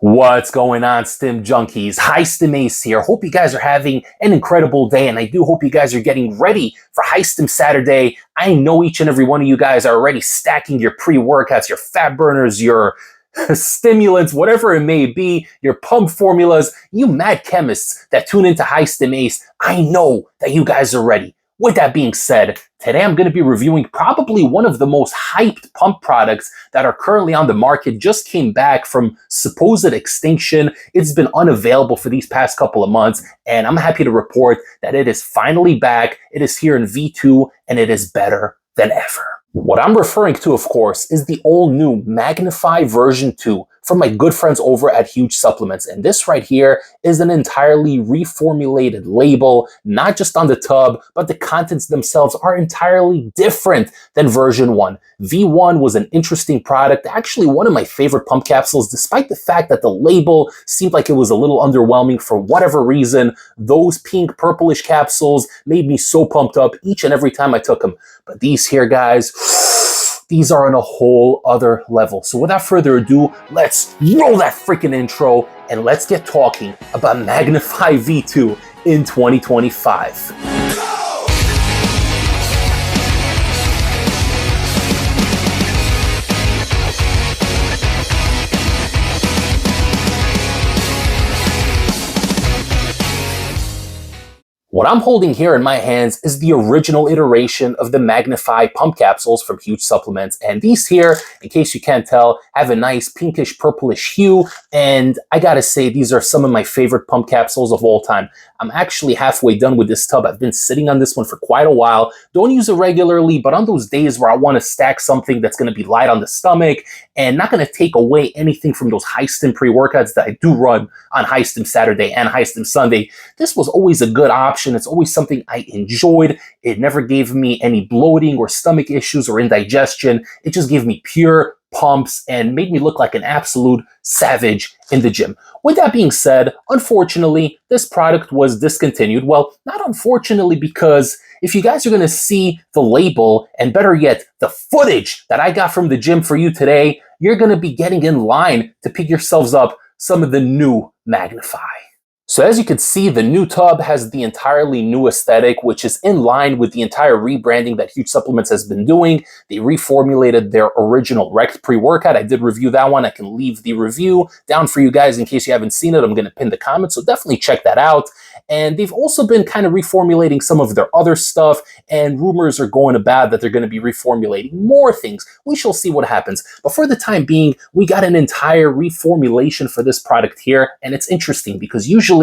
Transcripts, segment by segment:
What's going on, Stim Junkies? High Stim Ace here. Hope you guys are having an incredible day, and I do hope you guys are getting ready for High Stim Saturday. I know each and every one of you guys are already stacking your pre-workouts, your fat burners, your stimulants, whatever it may be, your pump formulas. You mad chemists that tune into High Stim Ace, I know that you guys are ready. With that being said, today I'm going to be reviewing probably one of the most hyped pump products that are currently on the market. Just came back from supposed extinction. It's been unavailable for these past couple of months, and I'm happy to report that it is finally back. It is here in V2, and it is better than ever. What I'm referring to, of course, is the all-new Magnify version 2 from my good friends over at Huge Supplements. And this right here is an entirely reformulated label, not just on the tub, but the contents themselves are entirely different than version 1. V1 was an interesting product, actually one of my favorite pump capsules, despite the fact that the label seemed like it was a little underwhelming for whatever reason. Those pink purplish capsules made me so pumped up each and every time I took them. But these here, guys, these are on a whole other level. So without further ado, let's roll that freaking intro and let's get talking about Magnify V2 in 2025. What I'm holding here in my hands is the original iteration of the Magnify pump capsules from Huge Supplements. And these here, in case you can't tell, have a nice pinkish purplish hue. And I gotta say, these are some of my favorite pump capsules of all time. I'm actually halfway done with this tub. I've been sitting on this one for quite a while. Don't use it regularly, but on those days where I want to stack something that's going to be light on the stomach and not going to take away anything from those high stim pre-workouts that I do run on High Stim Saturday and High Stim Sunday, this was always a good option. It's always something I enjoyed. It never gave me any bloating or stomach issues or indigestion. It just gave me pure pumps and made me look like an absolute savage in the gym. With that being said, unfortunately, this product was discontinued. Well, not unfortunately, because if you guys are going to see the label, and better yet, the footage that I got from the gym for you today, you're going to be getting in line to pick yourselves up some of the new Magnify. So as you can see, the new tub has the entirely new aesthetic, which is in line with the entire rebranding that Huge Supplements has been doing. They reformulated their original Rect pre-workout. I did review that one. I can leave the review down for you guys in case you haven't seen it. I'm going to pin the comment, so definitely check that out. And they've also been kind of reformulating some of their other stuff, and rumors are going about that they're going to be reformulating more things. We shall see what happens. But for the time being, we got an entire reformulation for this product here, and it's interesting because usually,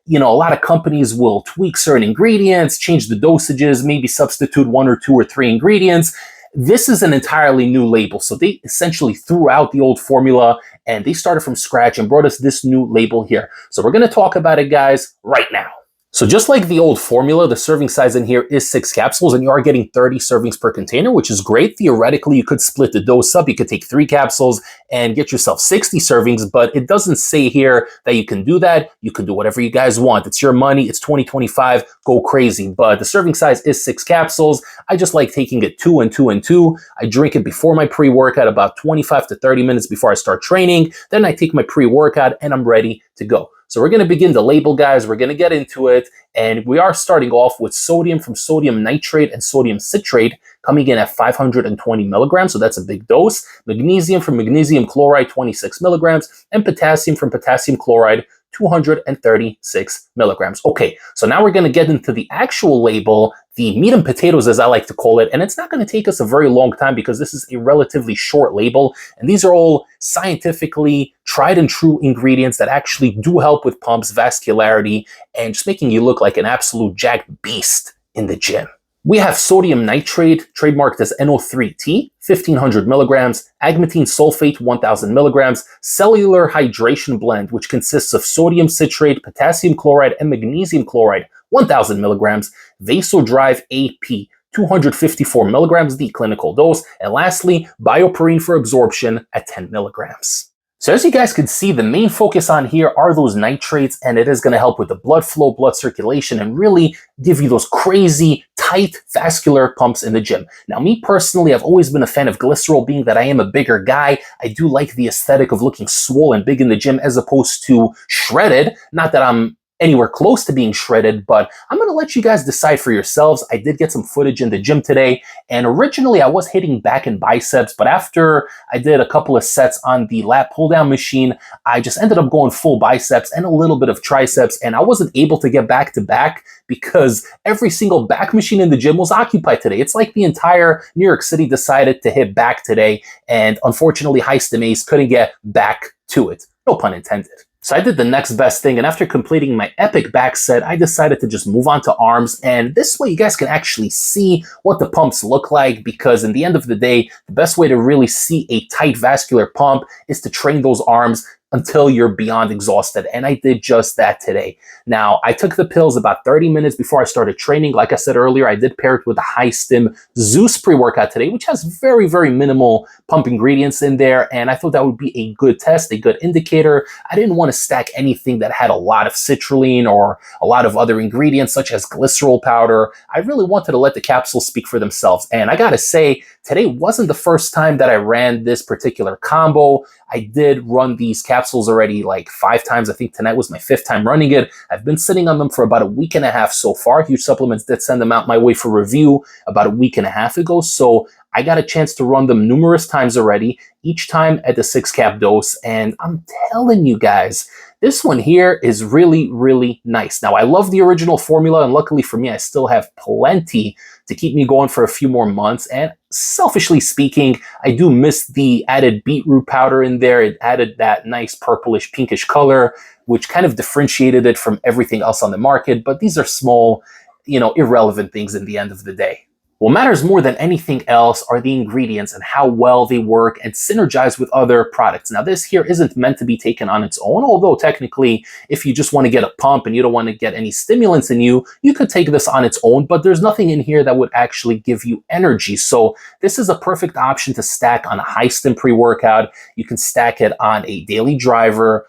you know, a lot of companies will tweak certain ingredients, change the dosages, maybe substitute 1 or 2 or 3 ingredients. This is an entirely new label. So they essentially threw out the old formula and they started from scratch and brought us this new label here. So we're going to talk about it, guys, right now. So just like the old formula, the serving size in here is 6 capsules, and you are getting 30 servings per container, which is great. Theoretically, you could split the dose up. You could take 3 capsules and get yourself 60 servings, but it doesn't say here that you can do that. You can do whatever you guys want. It's your money. It's 2025. Go crazy. But the serving size is 6 capsules. I just like taking it 2 and 2 and 2. I drink it before my pre-workout, about 25 to 30 minutes before I start training. Then I take my pre-workout and I'm ready to go. So we're going to begin the label, guys. We're going to get into it. And we are starting off with sodium from sodium nitrate and sodium citrate coming in at 520 milligrams. So that's a big dose. Magnesium from magnesium chloride, 26 milligrams. And potassium from potassium chloride, 236 milligrams. Okay, so now we're going to get into the actual label, the meat and potatoes, as I like to call it. And it's not going to take us a very long time because this is a relatively short label. And these are all scientifically tried and true ingredients that actually do help with pumps, vascularity, and just making you look like an absolute jacked beast in the gym. We have sodium nitrate, trademarked as NO3T, 1500 milligrams, agmatine sulfate, 1000 milligrams, cellular hydration blend, which consists of sodium citrate, potassium chloride, and magnesium chloride, 1000 milligrams, vasodrive AP, 254 milligrams, the clinical dose, and lastly, bioperine for absorption at 10 milligrams. So as you guys can see, the main focus on here are those nitrates, and it is going to help with the blood flow, blood circulation, and really give you those crazy tight vascular pumps in the gym. Now, me personally, I've always been a fan of glycerol, being that I am a bigger guy. I do like the aesthetic of looking swole and big in the gym as opposed to shredded. Not that I'm anywhere close to being shredded, but I'm going to let you guys decide for yourselves. I did get some footage in the gym today, and originally I was hitting back and biceps, but after I did a couple of sets on the lat pull down machine, I just ended up going full biceps and a little bit of triceps, and I wasn't able to get back to back because every single back machine in the gym was occupied today. It's like the entire New York City decided to hit back today, and unfortunately High Stim Ace couldn't get back to it. No pun intended. So I did the next best thing, and after completing my epic back set, I decided to just move on to arms, and this way you guys can actually see what the pumps look like, because in the end of the day, the best way to really see a tight vascular pump is to train those arms until you're beyond exhausted, and I did just that today. Now, I took the pills about 30 minutes before I started training. Like I said earlier, I did pair it with the High Stim Zeus pre-workout today, which has very, very minimal pump ingredients in there, and I thought that would be a good test, a good indicator. I didn't want to stack anything that had a lot of citrulline or a lot of other ingredients such as glycerol powder. I really wanted to let the capsules speak for themselves, and I gotta say, today wasn't the first time that I ran this particular combo. I did run these capsules already like 5 times. I think tonight was my 5th time running it. I've been sitting on them for about a week and a half so far. Huge Supplements did send them out my way for review about a week and a half ago. So I got a chance to run them numerous times already, each time at the 6-cap dose. And I'm telling you guys, this one here is really, really nice. Now, I love the original formula, and luckily for me, I still have plenty to keep me going for a few more months. And selfishly speaking, I do miss the added beetroot powder in there. It added that nice purplish pinkish color, which kind of differentiated it from everything else on the market. But these are small, irrelevant things in the end of the day. What matters more than anything else are the ingredients and how well they work and synergize with other products. Now, this here isn't meant to be taken on its own, although technically, if you just want to get a pump and you don't want to get any stimulants in you, you could take this on its own, but there's nothing in here that would actually give you energy. So this is a perfect option to stack on a High Stim pre-workout. You can stack it on a daily driver.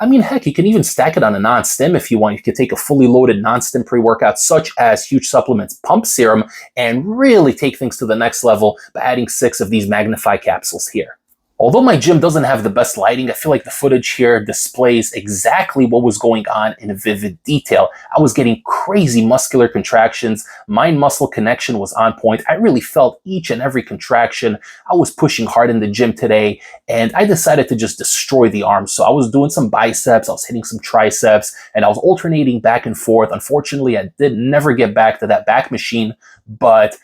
I mean, heck, you can even stack it on a non-stim if you want. You could take a fully loaded non-stim pre-workout such as Huge Supplements Pump Serum and really take things to the next level by adding 6 of these Magnify capsules here. Although my gym doesn't have the best lighting, I feel like the footage here displays exactly what was going on in vivid detail. I was getting crazy muscular contractions. Mind-muscle connection was on point. I really felt each and every contraction. I was pushing hard in the gym today, and I decided to just destroy the arms. So I was doing some biceps, I was hitting some triceps, and I was alternating back and forth. Unfortunately, I did never get back to that back machine, but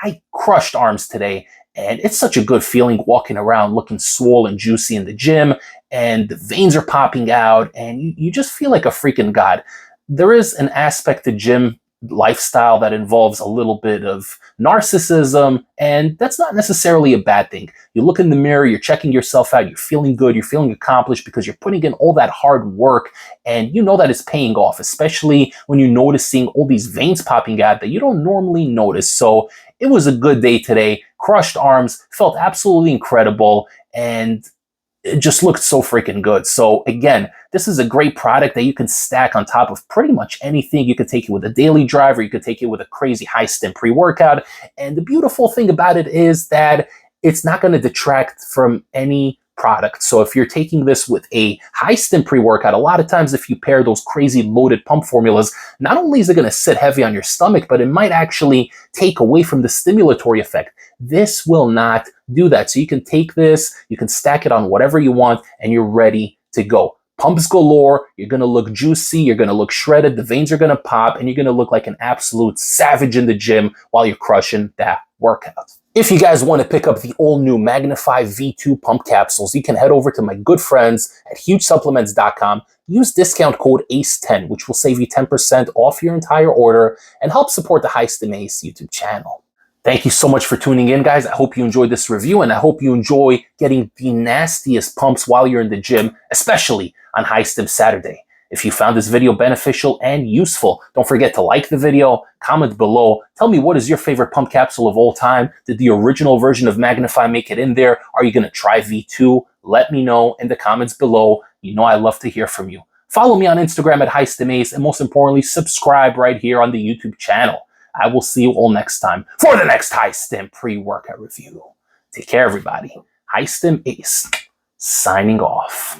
I crushed arms today. And it's such a good feeling walking around looking swole and juicy in the gym, and the veins are popping out, and you just feel like a freaking god. There is an aspect to gym lifestyle that involves a little bit of narcissism, and that's not necessarily a bad thing. You look in the mirror, you're checking yourself out, you're feeling good, you're feeling accomplished because you're putting in all that hard work, and you know that it's paying off, especially when you're noticing all these veins popping out that you don't normally notice. So it was a good day today. Crushed arms, felt absolutely incredible, and it just looked so freaking good. So again, this is a great product that you can stack on top of pretty much anything. You could take it with a daily driver, you could take it with a crazy High Stim pre-workout. And the beautiful thing about it is that it's not going to detract from any product. So if you're taking this with a High Stim pre-workout, a lot of times if you pair those crazy loaded pump formulas, not only is it going to sit heavy on your stomach, but it might actually take away from the stimulatory effect. This will not do that. So you can take this, you can stack it on whatever you want, and you're ready to go. Pumps galore, you're going to look juicy, you're going to look shredded, the veins are going to pop, and you're going to look like an absolute savage in the gym while you're crushing that workout. If you guys want to pick up the all-new Magnify V2 pump capsules, you can head over to my good friends at hugesupplements.com. Use discount code ACE10, which will save you 10% off your entire order and help support the High Stim Ace YouTube channel. Thank you so much for tuning in, guys. I hope you enjoyed this review, and I hope you enjoy getting the nastiest pumps while you're in the gym, especially on High Stim Saturday. If you found this video beneficial and useful, don't forget to like the video, comment below, tell me what is your favorite pump capsule of all time. Did the original version of Magnify make it in there? Are you going to try V2? Let me know in the comments below. You know I love to hear from you. Follow me on Instagram at High Stim Ace, and most importantly, subscribe right here on the YouTube channel. I will see you all next time for the next High Stim pre-workout review. Take care, everybody. High Stim Ace, signing off.